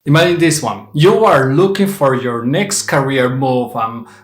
Imagine this one. You are looking for your next career move,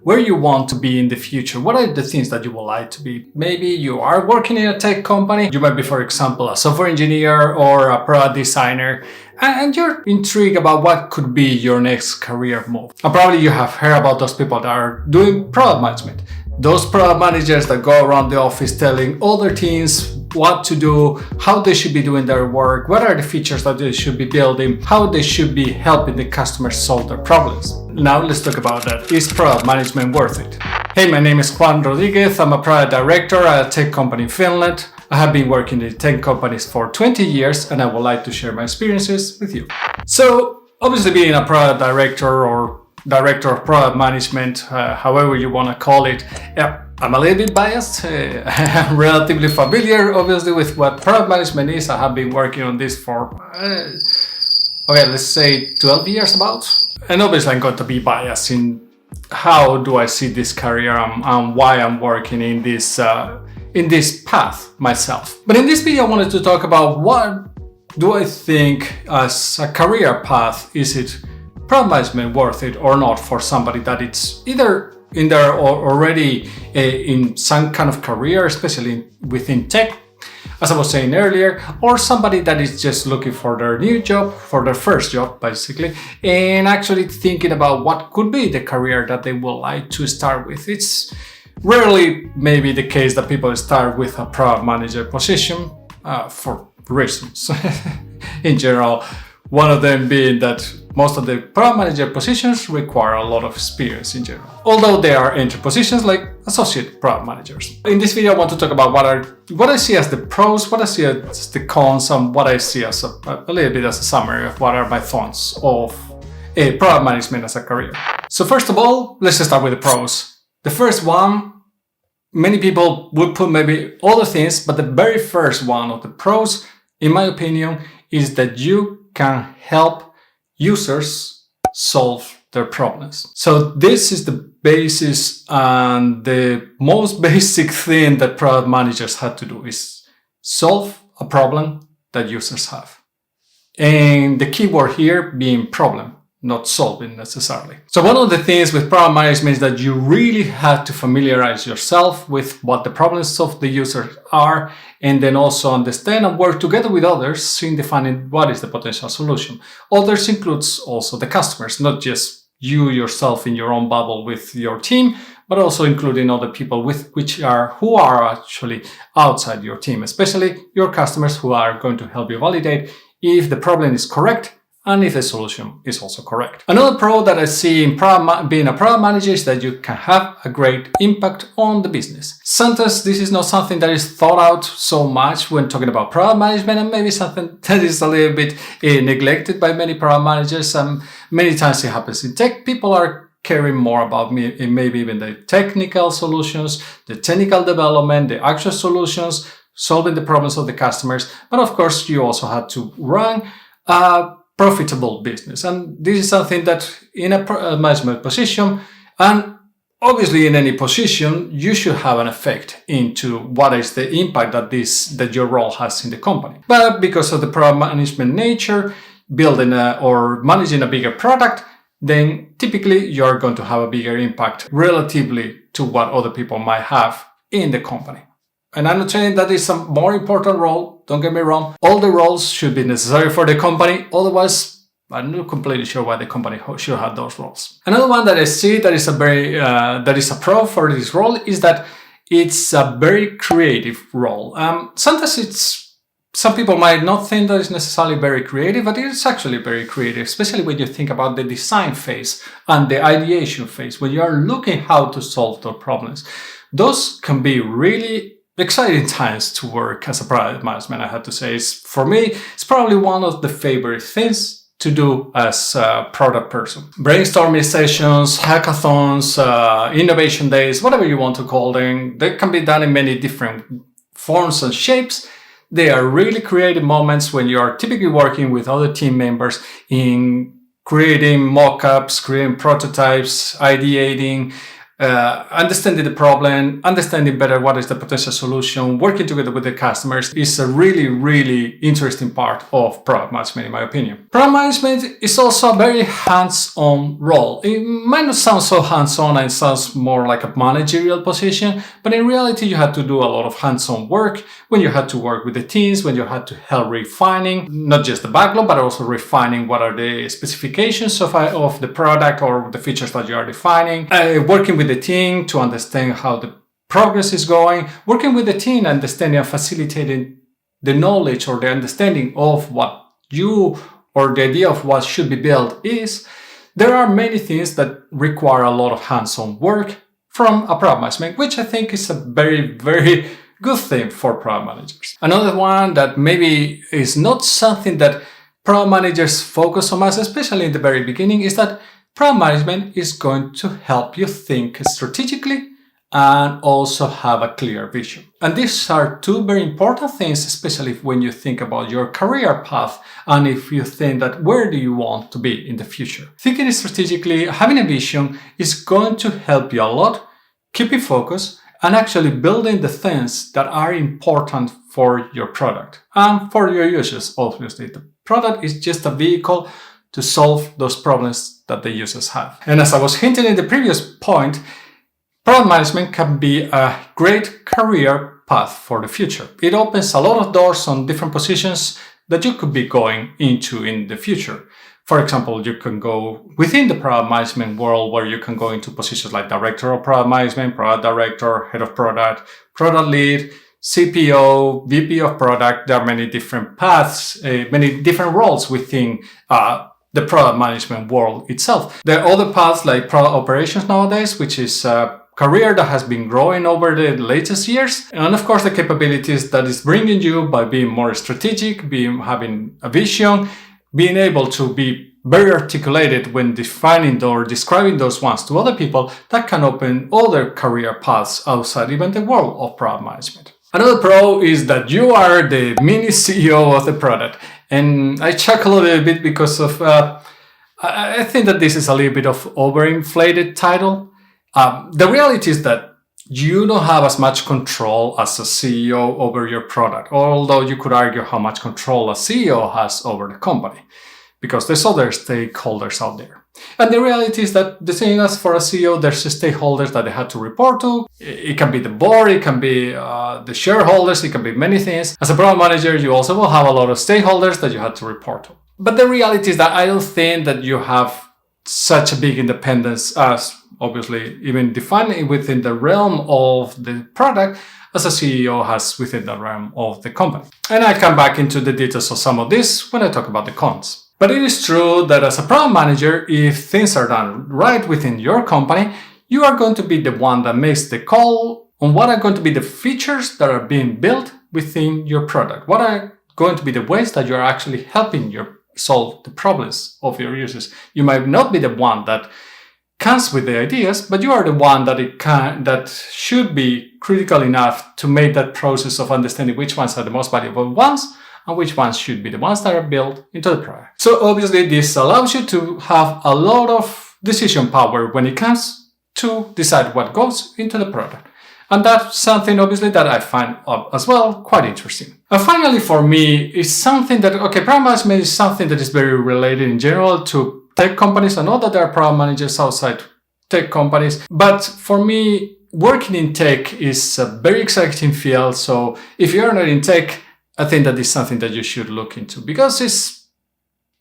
where you want to be in the future. What are the things that you would like to be? Maybe you are working in a tech company. You might be, for example, a software engineer or a product designer, and you're intrigued about what could be your next career move. And probably you have heard about those people that are doing product management. Those product managers that go around the office telling all their teams what to do, how they should be doing their work, what are the features that they should be building, how they should be helping the customers solve their problems. Now let's talk about that. Is product management worth it? Hey, my name is Juan Rodriguez. I'm a product director at a tech company in Finland. I have been working in tech companies for 20 years and I would like to share my experiences with you. So obviously being a product director or director of product management, however you want to call it, I'm a little bit biased. I'm relatively familiar, obviously, with what product management is. I have been working on this for, let's say 12 years about. And obviously I'm going to be biased in how do I see this career and why I'm working in this path myself. But in this video, I wanted to talk about what do I think as a career path, is it product management worth it or not for somebody that it's either in there or already in some kind of career, especially within tech, as I was saying earlier, or somebody that is just looking for their new job, for their first job, basically, and actually thinking about what could be the career that they would like to start with. It's rarely maybe the case that people start with a product manager position for reasons. In general, one of them being that most of the product manager positions require a lot of experience in general, although there are entry positions like associate product managers. In this video, I want to talk about what I see as the pros, what I see as the cons, and what I see as a little bit as a summary of what are my thoughts of product management as a career. So first of all, let's just start with the pros. The first one, many people would put maybe other things, but the very first one of the pros, in my opinion, is that you can help users solve their problems. So this is the basis and the most basic thing that product managers had to do is solve a problem that users have. And the key word here being problem, not solving necessarily. So one of the things with product management is that you really have to familiarize yourself with what the problems of the user are, and then also understand and work together with others in defining what is the potential solution. Others includes also the customers, not just you yourself in your own bubble with your team, but also including other people who are actually outside your team, especially your customers who are going to help you validate if the problem is correct and if the solution is also correct. Another pro that I see in being a product manager is that you can have a great impact on the business. Sometimes this is not something that is thought out so much when talking about product management, and maybe something that is a little bit neglected by many product managers. Many times it happens in tech. People are caring more about maybe even the technical solutions, the technical development, the actual solutions, solving the problems of the customers. But of course, you also have to run profitable business. And this is something that in a management position, and obviously in any position, you should have an effect into what is the impact that your role has in the company. But because of the product management nature, building or managing a bigger product, then typically you're going to have a bigger impact relatively to what other people might have in the company. And I'm not saying that it's a more important role, don't get me wrong. All the roles should be necessary for the company, otherwise I'm not completely sure why the company should have those roles. Another one that I see that is a pro for this role is that it's a very creative role. Sometimes some people might not think that it's necessarily very creative, but it's actually very creative, especially when you think about the design phase and the ideation phase, when you are looking how to solve those problems. Those can be really exciting times to work as a product management, I have to say. For me, it's probably one of the favorite things to do as a product person. Brainstorming sessions, hackathons, innovation days, whatever you want to call them, they can be done in many different forms and shapes. They are really creative moments when you are typically working with other team members in creating mock-ups, creating prototypes, ideating, understanding the problem, understanding better what is the potential solution, working together with the customers is a really, really interesting part of product management, in my opinion. Product management is also a very hands-on role. It might not sound so hands-on and sounds more like a managerial position, but in reality, you had to do a lot of hands-on work when you had to work with the teams, when you had to help refining not just the backlog, but also refining what are the specifications of the product or the features that you are defining, working with the team to understand how the progress is going, working with the team, understanding and facilitating the knowledge or the understanding of what you or the idea of what should be built is. There are many things that require a lot of hands-on work from a product management, which I think is a very, very good thing for product managers. Another one that maybe is not something that product managers focus on much, especially in the very beginning, is that product management is going to help you think strategically and also have a clear vision. And these are two very important things, especially when you think about your career path and if you think that where do you want to be in the future. Thinking strategically, having a vision is going to help you a lot, keep you focused, and actually building the things that are important for your product and for your users. Obviously, the product is just a vehicle to solve those problems that the users have. And as I was hinting in the previous point, product management can be a great career path for the future. It opens a lot of doors on different positions that you could be going into in the future. For example, you can go within the product management world where you can go into positions like director of product management, product director, head of product, product lead, CPO, VP of product. There are many different paths, many different roles within the product management world itself. There are other paths like product operations nowadays, which is a career that has been growing over the latest years. And of course, the capabilities that is bringing you by being more strategic, having a vision, being able to be very articulated when defining or describing those ones to other people, that can open other career paths outside even the world of product management. Another pro is that you are the mini CEO of the product. And I chuckle a little bit because of, I think that this is a little bit of overinflated title. The reality is that you don't have as much control as a CEO over your product, although you could argue how much control a CEO has over the company, because there's other stakeholders out there. And the reality is that the same as for a CEO, there's stakeholders that they have to report to. It can be the board, it can be the shareholders, it can be many things. As a product manager, you also will have a lot of stakeholders that you have to report to. But the reality is that I don't think that you have such a big independence as obviously even defined within the realm of the product as a CEO has within the realm of the company. And I come back into the details of some of this when I talk about the cons. But it is true that as a product manager, if things are done right within your company, you are going to be the one that makes the call on what are going to be the features that are being built within your product. What are going to be the ways that you're actually helping solve the problems of your users. You might not be the one that comes with the ideas, but you are the one that should be critical enough to make that process of understanding which ones are the most valuable ones and which ones should be the ones that are built into the product. So obviously this allows you to have a lot of decision power when it comes to decide what goes into the product. And that's something obviously that I find as well quite interesting. And finally for me is something that, product management is something that is very related in general to tech companies. I know that there are product managers outside tech companies, but for me, working in tech is a very exciting field. So if you're not in tech, I think that is something that you should look into because it's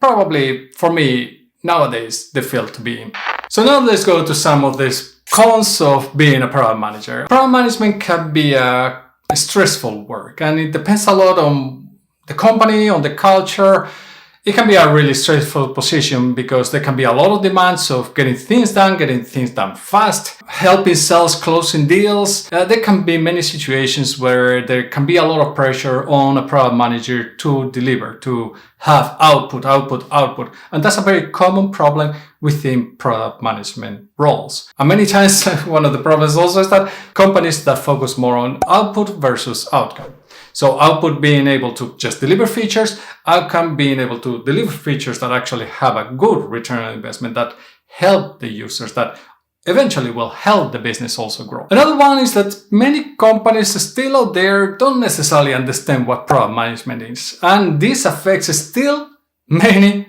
probably, for me, nowadays, the field to be in. So now let's go to some of these cons of being a product manager. Product management can be a stressful work and it depends a lot on the company, on the culture. It can be a really stressful position because there can be a lot of demands of getting things done fast, helping sales, closing deals. There can be many situations where there can be a lot of pressure on a product manager to deliver, to have output. And that's a very common problem within product management roles. And many times, one of the problems also is that companies that focus more on output versus outcome. So output being able to just deliver features, outcome being able to deliver features that actually have a good return on investment, that help the users, that eventually will help the business also grow. Another one is that many companies still out there don't necessarily understand what product management is. And this affects still many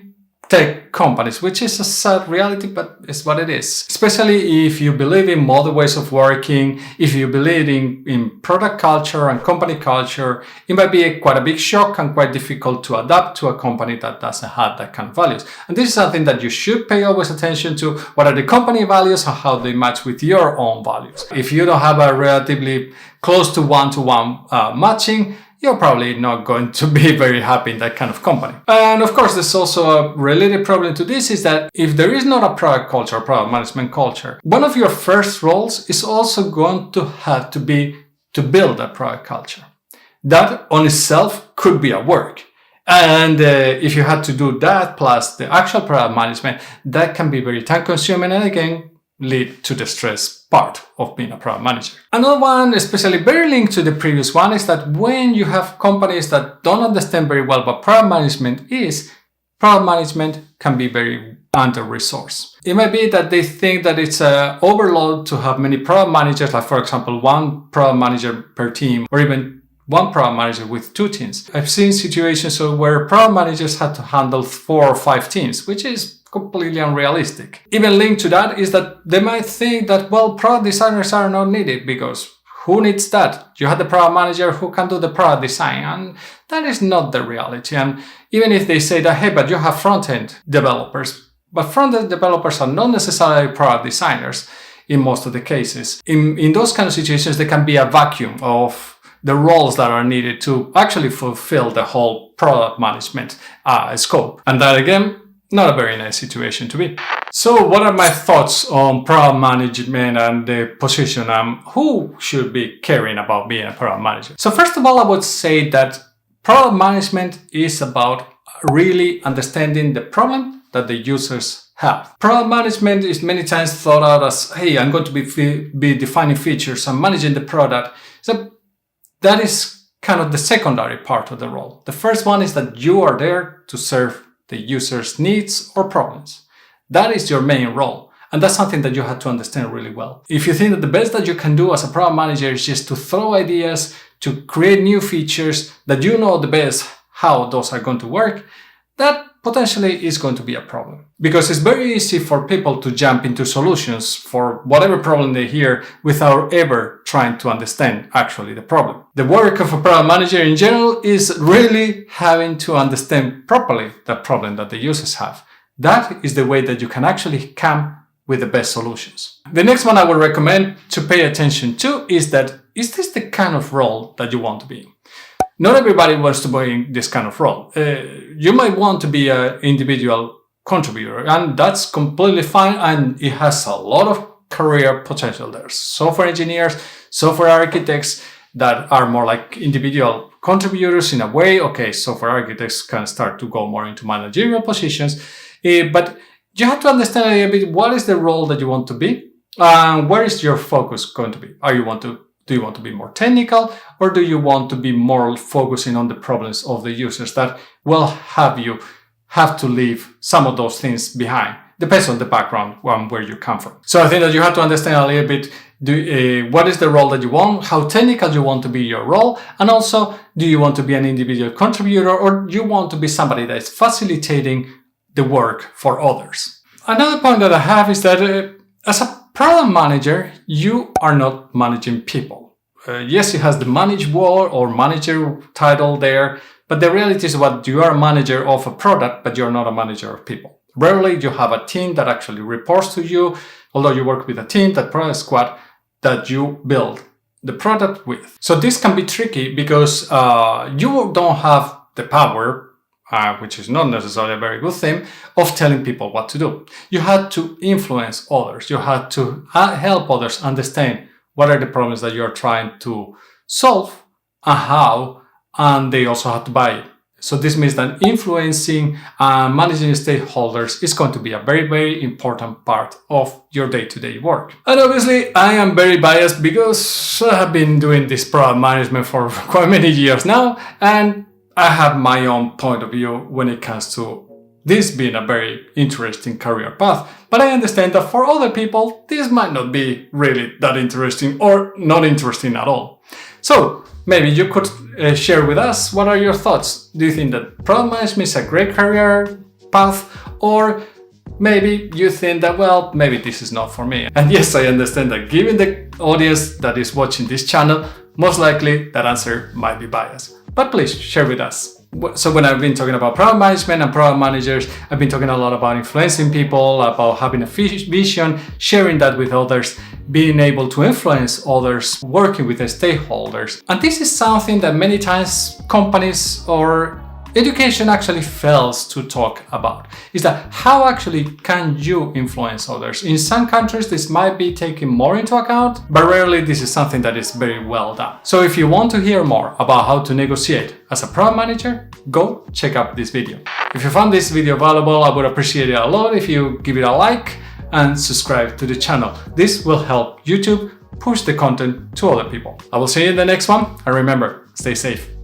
tech companies, which is a sad reality, but it's what it is. Especially if you believe in modern ways of working, if you believe in product culture and company culture, it might be quite a big shock and quite difficult to adapt to a company that doesn't have that kind of values. And this is something that you should pay always attention to. What are the company values and how they match with your own values? If you don't have a relatively close to one-to-one matching, you're probably not going to be very happy in that kind of company. And of course, there's also a related problem to this is that if there is not a product culture, product management culture, one of your first roles is also going to have to be to build a product culture. That on itself could be a work. And if you had to do that plus the actual product management, that can be very time consuming and again, lead to the stress part of being a product manager. Another one, especially very linked to the previous one, is that when you have companies that don't understand very well what product management is, product management can be very under-resourced. It might be that they think that it's an overload to have many product managers, like for example, one product manager per team, or even one product manager with 2 teams. I've seen situations where product managers had to handle 4 or 5 teams, which is completely unrealistic. Even linked to that is that they might think that, well, product designers are not needed because who needs that? You have the product manager who can do the product design, and that is not the reality. And even if they say that, hey, but you have front-end developers, but front-end developers are not necessarily product designers in most of the cases. In those kind of situations, there can be a vacuum of the roles that are needed to actually fulfill the whole product management scope. And that again, not a very nice situation to be. So what are my thoughts on product management and the position and who should be caring about being a product manager? So first of all, I would say that product management is about really understanding the problem that the users have. Product management is many times thought out as, hey, I'm going to be defining features and managing the product. So that is kind of the secondary part of the role. The first one is that you are there to serve the user's needs or problems. That is your main role. And that's something that you have to understand really well. If you think that the best that you can do as a product manager is just to throw ideas, to create new features, that you know the best how those are going to work, that potentially is going to be a problem. Because it's very easy for people to jump into solutions for whatever problem they hear without ever trying to understand actually the problem. The work of a product manager in general is really having to understand properly the problem that the users have. That is the way that you can actually come with the best solutions. The next one I would recommend to pay attention to is this the kind of role that you want to be in? Not everybody wants to be in this kind of role. You might want to be an individual contributor, and that's completely fine, and it has a lot of career potential. There's software engineers, software architects that are more like individual contributors in a way. Okay, software architects can start to go more into managerial positions, but you have to understand a little bit what is the role that you want to be, and where is your focus going to be? Do you want to be more technical, or do you want to be more focusing on the problems of the users that will have you have to leave some of those things behind? Depends on the background and where you come from. So I think that you have to understand a little bit what is the role that you want, how technical you want to be your role, and also do you want to be an individual contributor, or do you want to be somebody that is facilitating the work for others? Another point that I have is that as a product manager, you are not managing people. Yes, it has the manage role or manager title there, but the reality is what you are a manager of a product, but you're not a manager of people. Rarely you have a team that actually reports to you, although you work with a team, that product squad that you build the product with. So this can be tricky because you don't have the power, which is not necessarily a very good thing, of telling people what to do. You had to influence others. You had to help others understand what are the problems that you're trying to solve and how, and they also have to buy it. So this means that influencing and managing stakeholders is going to be a very, very important part of your day-to-day work. And obviously, I am very biased because I have been doing this product management for quite many years now, and I have my own point of view when it comes to this being a very interesting career path. But I understand that for other people, this might not be really that interesting or not interesting at all. So maybe you could share with us, what are your thoughts? Do you think that product management is a great career path, or maybe you think that, well, maybe this is not for me? And yes, I understand that given the audience that is watching this channel, most likely that answer might be biased. But please share with us. So when I've been talking about product management and product managers, I've been talking a lot about influencing people, about having a vision, sharing that with others, being able to influence others, working with the stakeholders. And this is something that many times companies or education actually fails to talk about, is that how actually can you influence others? In some countries, this might be taken more into account, but rarely this is something that is very well done. So if you want to hear more about how to negotiate as a product manager, go check out this video. If you found this video valuable, I would appreciate it a lot if you give it a like and subscribe to the channel. This will help YouTube push the content to other people. I will see you in the next one, and remember, stay safe.